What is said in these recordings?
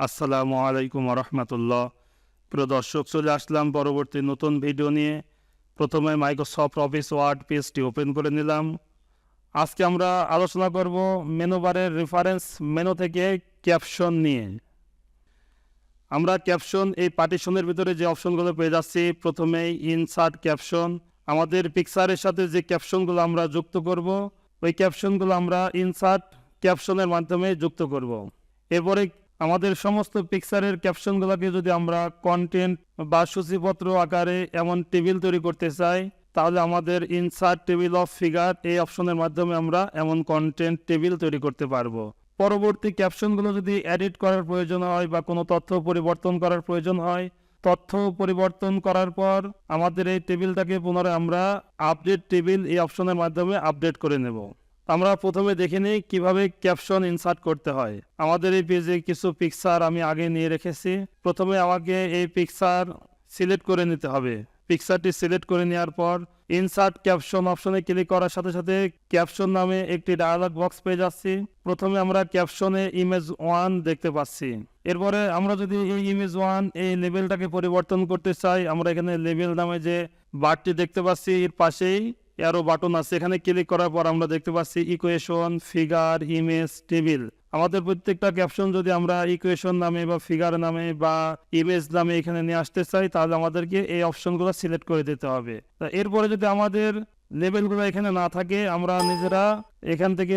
আসসালামু আলাইকুম রহমতুল্লাহ। প্রিয় দর্শক, চলে আসলাম পরবর্তী নতুন ভিডিও নিয়ে। প্রথমে মাইক্রোসফট অফিস ওয়ার্ড পেজটি ওপেন করে নিলাম। আজকে আমরা আলোচনা করব মেনু বারের রেফারেন্স মেনু থেকে ক্যাপশন নিয়ে। আমরা ক্যাপশন এই পার্টিশনের ভিতরে যে অপশনগুলো পেয়ে যাচ্ছি, প্রথমেই ইনসার্ট ক্যাপশন। আমাদের পিকচারের সাথে যে ক্যাপশনগুলো আমরা যুক্ত করব, ওই ক্যাপশনগুলো আমরা ইনসার্ট ক্যাপশনের মাধ্যমে যুক্ত করব। এরপরে আমাদের সমস্ত পিকচারের ক্যাপশনগুলোকে যদি আমরা কন্টেন্ট বা সূচিপত্র আকারে এমন টেবিল তৈরি করতে চাই, তাহলে আমাদের ইনসার্ট টেবিল অফ ফিগার এই অপশনের মাধ্যমে আমরা এমন কন্টেন্ট টেবিল তৈরি করতে পারবো। পরবর্তী ক্যাপশনগুলো যদি এডিট করার প্রয়োজন হয় বা কোনো তথ্য পরিবর্তন করার প্রয়োজন হয়, তথ্য পরিবর্তন করার পর আমাদের এই টেবিলটাকে পুনরায় আমরা আপডেট টেবিল এই অপশনের মাধ্যমে আপডেট করে নেব। আমরা প্রথমে দেখে নিই কিভাবে ক্যাপশন ইনসার্ট করতে হয়। আমাদের এই পেজে কিছু পিকচার আমি আগে নিয়ে রেখেছি। প্রথমে আমাকে এই পিকচার সিলেক্ট করে নিতে হবে। পিকচারটি সিলেক্ট করে নেওয়ার পর ইনসার্ট ক্যাপশন অপশনে ক্লিক করার সাথে সাথে ক্যাপশন নামে একটি ডায়ালগ বক্স পেয়ে যাচ্ছি। প্রথমে আমরা ক্যাপশনে ইমেজ 1 দেখতে পাচ্ছি। এরপরে আমরা যদি এই ইমেজ 1 এই লেভেলটাকে পরিবর্তন করতে চাই, আমরা এখানে লেভেল নামে যে বারটি দেখতে পাচ্ছি এর পাশেই অ্যারো বাটন আছে, এখানে ক্লিক করার পর আমরা দেখতে পাচ্ছি ইকুয়েশন, ফিগার, ইমেজ, টেবিল। আমাদের প্রত্যেকটা ক্যাপশন যদি আমরা ইকুয়েশন নামে বা ফিগার নামে বা ইমেজ নামে এখানে নিয়ে আসতে চাই, তাহলে আমাদেরকে এই অপশনগুলো সিলেক্ট করে দিতে হবে। এরপরে যদি আমাদের লেভেলগুলো এখানে না থাকে, আমরা নিজেরা এখান থেকে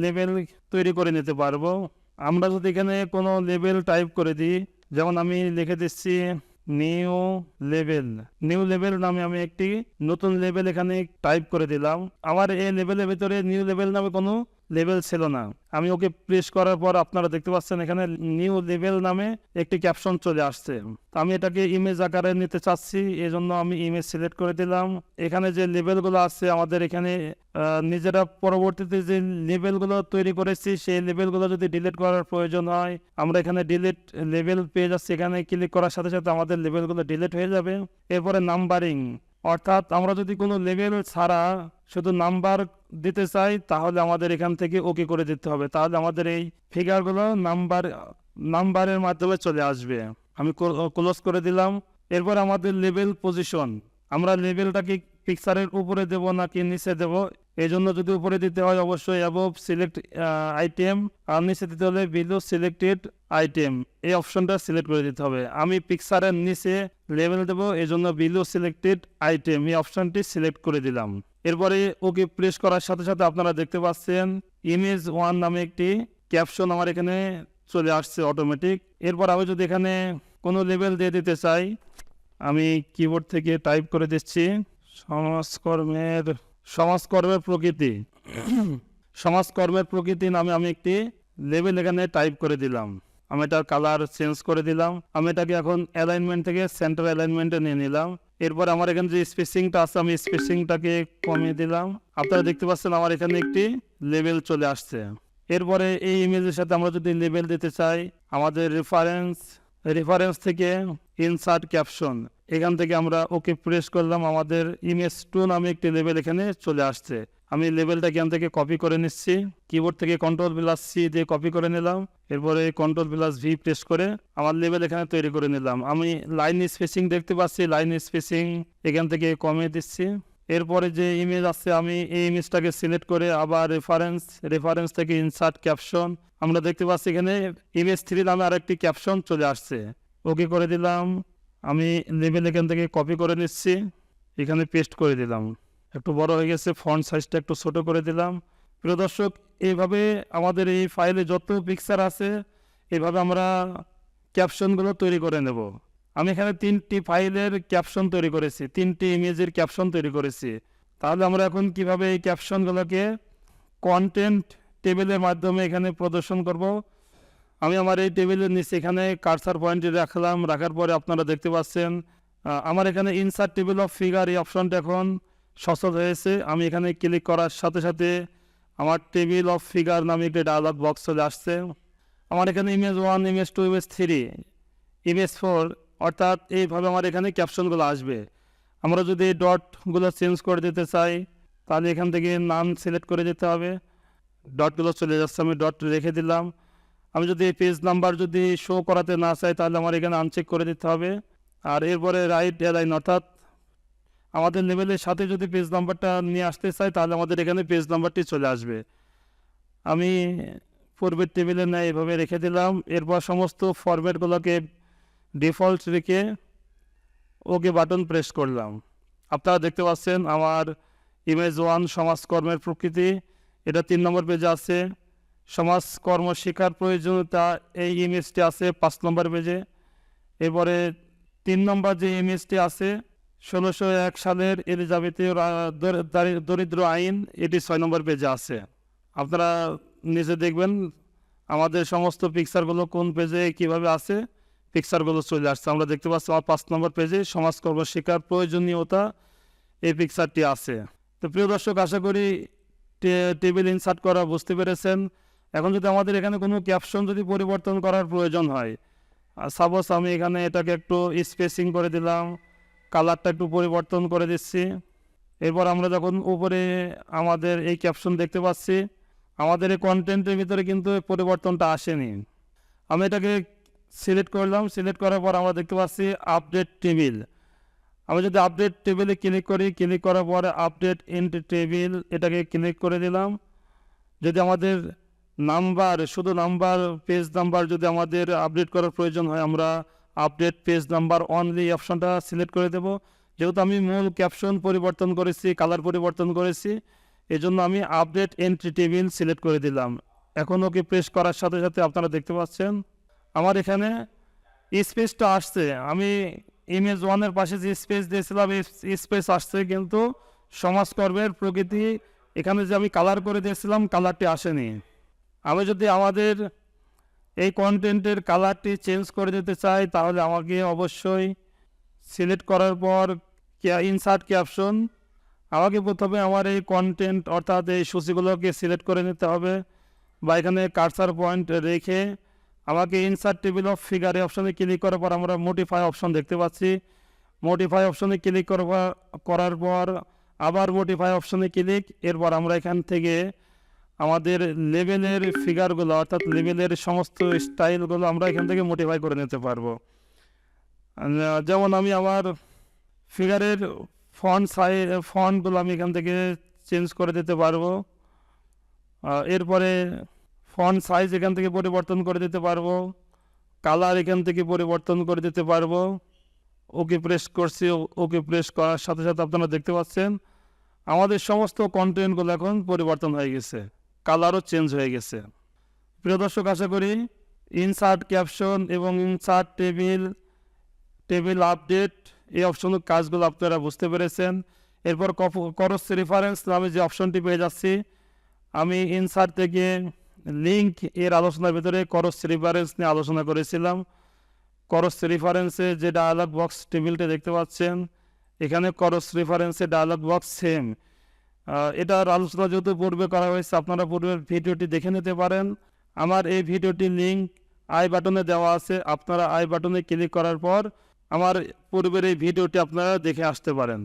লেভেল তৈরি করে নিতে পারবো। আমরা যদি এখানে কোনো লেভেল টাইপ করে দিই, যেমন আমি লিখে দিচ্ছি নিউ লেভেল নামে আমি একটি নতুন লেভেল এখানে টাইপ করে দিলাম। আমার এই লেভেলের ভিতরে নিউ লেভেল নামে কোনো লেভেল ছিল না। আমি ওকে প্রেস করার পর আপনারা দেখতে পাচ্ছেন এখানে নিউ লেভেল নামে একটি ক্যাপশন চলে আসছে। আমি এটাকে ইমেজ আকারে নিতে চাচ্ছি, এজন্য আমি ইমেজ সিলেক্ট করে দিলাম। এখানে যে লেভেলগুলো আছে আমাদের এখানে নিজেরা পরবর্তীতে যে লেভেলগুলো তৈরি করেছি, সেই লেভেলগুলো যদি ডিলিট করার প্রয়োজন হয়, আমরা এখানে ডিলিট লেভেল পেয়ে যাচ্ছি। এখানে ক্লিক করার সাথে সাথে আমাদের লেভেলগুলো ডিলিট হয়ে যাবে। এরপরে নাম্বারিং, অর্থাৎ আমরা যদি কোনো লেভেল ছাড়া শুধু নাম্বার দিতে চাই, তাহলে আমাদের এখান থেকে ওকে করে দিতে হবে। তাহলে আমাদের এই ফিগারগুলো নাম্বারের মাধ্যমে চলে আসবে। আমি ক্লোজ করে দিলাম। এরপর আমাদের লেভেল পজিশন, আমরা লেভেলটাকে পিকচারের উপরে দেব নাকি নিচে দেব। এই জন্য যদি উপরে দিতে হয় অবশ্যই অ্যাবভ সিলেক্ট আইটেম, আর নিচে দিতে হলে বিলো সিলেক্টেড আইটেম এই অপশনটা সিলেক্ট করে দিতে হবে। আমি পিকচারের নিচে লেভেল দেবো, এই জন্য বিলো সিলেক্টেড আইটেম এই অপশনটি সিলেক্ট করে দিলাম। এরপরে ওকে প্রেস করার সাথে সাথে আপনারা দেখতে পাচ্ছেন ইমেজ 1 নামে একটি ক্যাপশন আমার এখানে চলে আসছে অটোমেটিক। এরপর আমি যদি এখানে কোনো লেভেল দিয়ে দিতে চাই, আমি কিবোর্ড থেকে টাইপ করে দিচ্ছি সমাজকর্মের প্রকৃতি নামে আমি একটি লেভেল এখানে টাইপ করে দিলাম। আমি এটার কালার চেঞ্জ করে দিলাম। আমি এটাকে এখন অ্যালাইনমেন্ট থেকে সেন্টার অ্যালাইনমেন্টে নিয়ে নিলাম। এরপর আমার এখানে যে স্পেসিংটা আছে, আমি স্পেসিংটাকে কমিয়ে দিলাম। আপনারা দেখতে পাচ্ছেন আমার এখানে একটি লেভেল চলে আসছে। এরপরে এই ইমেজের সাথে আমরা যদি লেভেল দিতে চাই, আমাদের রেফারেন্স থেকে ইনসার্ট ক্যাপশন, এখান থেকে আমরা ওকে প্রেস করলাম। আমাদের ইমেজ 2 নামে একটি লেভেল এখানে চলে আসছে। আমি লেভেলটা এখান থেকে কপি করে নিচ্ছি। কিবোর্ড থেকে Ctrl+C দিয়ে কপি করে নিলাম। এরপরে Ctrl+V প্রেস করে আমার লেভেল এখানে তৈরি করে নিলাম। আমি লাইন স্পেসিং দেখতে পাচ্ছি, লাইন স্পেসিং এখান থেকে কমিয়ে দিচ্ছি। এরপরে যে ইমেজ আছে, আমি এই ইমেজটাকে সিলেক্ট করে আবার রেফারেন্স থেকে ইনসার্ট ক্যাপশন, আমরা দেখতে পাচ্ছি এখানে ইমেজ 3 নামে আরেকটি ক্যাপশন চলে আসছে। ওকে করে দিলাম। আমি লেভেল এখান থেকে কপি করে নিচ্ছি, এখানে পেস্ট করে দিলাম। একটু বড় হয়ে গেছে, ফন্ট সাইজটা একটু ছোট করে দিলাম। প্রিয় দর্শক, এইভাবে আমাদের এই ফাইলে যত পিকচার আছে, এইভাবে আমরা ক্যাপশনগুলো তৈরি করে নেব। আমি এখানে 3টি ফাইলের ক্যাপশন তৈরি করেছি, 3টি ইমেজের ক্যাপশন তৈরি করেছি। তাহলে আমরা এখন কিভাবে এই ক্যাপশনগুলোকে কন্টেন্ট টেবিলের মাধ্যমে এখানে প্রদর্শন করব। আমি আমার এই টেবিলের নিচে এখানে কার্সার পয়েন্টে রাখলাম। রাখার পরে আপনারা দেখতে পাচ্ছেন আমার এখানে ইনসার্ট টেবিল অফ ফিগার এই অপশনটা এখন সচল হয়েছে। আমি এখানে ক্লিক করার সাথে সাথে আমার টেবিল অফ ফিগার নামে একটি ডায়ালগ বক্স চলে আসছে। আমার এখানে ইমেজ 1, ইমেজ 2, ইমেজ 3, ইমেজ 4, অর্থাৎ এইভাবে আমার এখানে ক্যাপশনগুলো আসবে। আমরা যদি ডটগুলো চেঞ্জ করে দিতে চাই, তাহলে এখান থেকে নাম সিলেক্ট করে দিতে হবে। ডটগুলো চলে যাচ্ছে, আমি ডট রেখে দিলাম। আমি যদি এই পেজ নাম্বার যদি শো করাতে না চাই তাহলে আমার এখানে আনচেক করে দিতে হবে। আর এরপরে রাইট অ্যালাইন, অর্থাৎ আমাদের লেভেলের সাথে যদি পেজ নাম্বারটা নিয়ে আসতে চাই তাহলে আমাদের এখানে পেজ নাম্বারটি চলে আসবে। আমি পূর্বের টেবিলে না এভাবে রেখে দিলাম। এরপর সমস্ত ফরম্যাটগুলোকে ডিফল্ট রেখে ওকে বাটন প্রেস করলাম। আপনারা দেখতে পাচ্ছেন আমার ইমেজ 1 সমাজকর্মের প্রকৃতি, এটা 3 নম্বর পেজে আছে। সমাজকর্ম শেখার প্রয়োজনীয়তা, এই ইমেজটি আছে 5 নম্বর পেজে। এরপরে 3 নম্বর যে ইমেজটি আছে 1601 সালের এলিজাবেথীয় দরিদ্র আইন, এটি 6 নম্বর পেজে আছে। আপনারা নিচে দেখবেন আমাদের সমস্ত পিকচারগুলো কোন পেজে কিভাবে আছে, পিকচারগুলো চলে আসছে। আমরা দেখতে পাচ্ছি আমার 5 নম্বর পেজে সমাজকর্ম শেখার প্রয়োজনীয়তা এই পিকচারটি আছে। তো প্রিয় দর্শক, আশা করি টেবিল ইনসার্ট করা বুঝতে পেরেছেন। এখন যদি আমাদের এখানে কোনো ক্যাপশন যদি পরিবর্তন করার প্রয়োজন হয়, সাপোজ আমি এখানে এটাকে একটু স্পেসিং করে দিলাম, কালারটা একটু পরিবর্তন করে দিচ্ছি। এরপর আমরা যখন উপরে আমাদের এই ক্যাপশন দেখতে পাচ্ছি, আমাদের এই কন্টেন্টের ভিতরে কিন্তু পরিবর্তনটা আসেনি। আমি এটাকে সিলেক্ট করলাম, সিলেক্ট করার পর আমরা দেখতে পাচ্ছি আপডেট টেবিল। আমি যদি আপডেট টেবিলে ক্লিক করি, ক্লিক করার পরে আপডেট ইন্ট টেবিল এটাকে ক্লিক করে দিলাম। যদি আমাদের নাম্বার, শুধু নাম্বার, পেজ নাম্বার যদি আমাদের আপডেট করার প্রয়োজন হয়, আমরা আপডেট পেজ নাম্বার অনলি অপশনটা সিলেক্ট করে দেব। যেহেতু আমি মূল ক্যাপশন পরিবর্তন করেছি, কালার পরিবর্তন করেছি, এজন্য আমি আপডেট এন্ট্রি টেবিল সিলেক্ট করে দিলাম। এখন ওকে প্রেস করার সাথে সাথে আপনারা দেখতে পাচ্ছেন আমার এখানে স্পেসটা আসছে। আমি ইমেজ 1-এর পাশে যে স্পেস দিয়েছিলাম এই স্পেস আসছে, কিন্তু সমাজকর্মের প্রকৃতি এখানে যে আমি কালার করে দিয়েছিলাম কালারটি আসেনি। আমি যদি আমাদের এই কন্টেন্টের কালারটি চেঞ্জ করে দিতে চাই তাহলে আমাকে অবশ্যই সিলেক্ট করার পর ইনসার্ট ক্যাপশন, আমাকে প্রথমে আমার এই কন্টেন্ট অর্থাৎ এই সূচিগুলোকে সিলেক্ট করে নিতে হবে, বা এখানে কার্সার পয়েন্ট রেখে আমাকে ইনসার্ট টেবিল অফ ফিগার এই অপশনে ক্লিক করার পর আমরা মোডিফাই অপশন দেখতে পাচ্ছি। মোডিফাই অপশনে ক্লিক করার পর আবার মোডিফাই অপশনে ক্লিক। এরপর আমরা এখান থেকে আমাদের লেভেলের ফিগারগুলো অর্থাৎ লেভেলের সমস্ত স্টাইলগুলো আমরা এখান থেকে মোডিফাই করে নিতে পারবো। যেমন আমি আমার ফিগারের ফন্টগুলো আমি এখান থেকে চেঞ্জ করে দিতে পারবো। এরপরে ফন্ট সাইজ এখান থেকে পরিবর্তন করে দিতে পারবো, কালার এখান থেকে পরিবর্তন করে দিতে পারবো। ওকে প্রেস করছি, ওকে প্রেস করার সাথে সাথে আপনারা দেখতে পাচ্ছেন আমাদের সমস্ত কন্টেন্টগুলো এখন পরিবর্তন হয়ে গেছে, কালারও চেঞ্জ হয়ে গেছে। প্রিয় দর্শক, আশা করি ইনসার্ট ক্যাপশন এবং ইনসার্ট টেবিল আপডেট এই অপশনের কাজগুলো আপনারা বুঝতে পেরেছেন। এরপর ক্রস রেফারেন্স নামে যে অপশনটি পেয়ে যাচ্ছি, আমি ইনসার্ট থেকে লিঙ্ক এর আলোচনার ভিতরে ক্রস রেফারেন্স নিয়ে আলোচনা করেছিলাম। ক্রস রেফারেন্সে যে ডায়ালগ বক্স টেবিলটি দেখতে পাচ্ছেন, এখানে ক্রস রেফারেন্সে ডায়ালগ বক্স সেম। এটার আলোচনা যেহেতু পূর্বে করা হয়েছে, আপনারা পূর্বের ভিডিওটি দেখে নিতে পারেন। আমার এই ভিডিওটির লিঙ্ক আই বাটনে দেওয়া আছে, আপনারা আই বাটনে ক্লিক করার পর আমার পূর্বের এই ভিডিওটি আপনারা দেখে আসতে পারেন।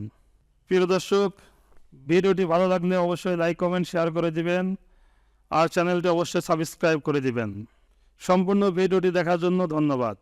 প্রিয় দর্শক, ভিডিওটি ভালো লাগলে অবশ্যই লাইক, কমেন্ট, শেয়ার করে দিবেন, আর চ্যানেলটি অবশ্যই সাবস্ক্রাইব করে দিবেন। সম্পূর্ণ ভিডিওটি দেখার জন্য ধন্যবাদ।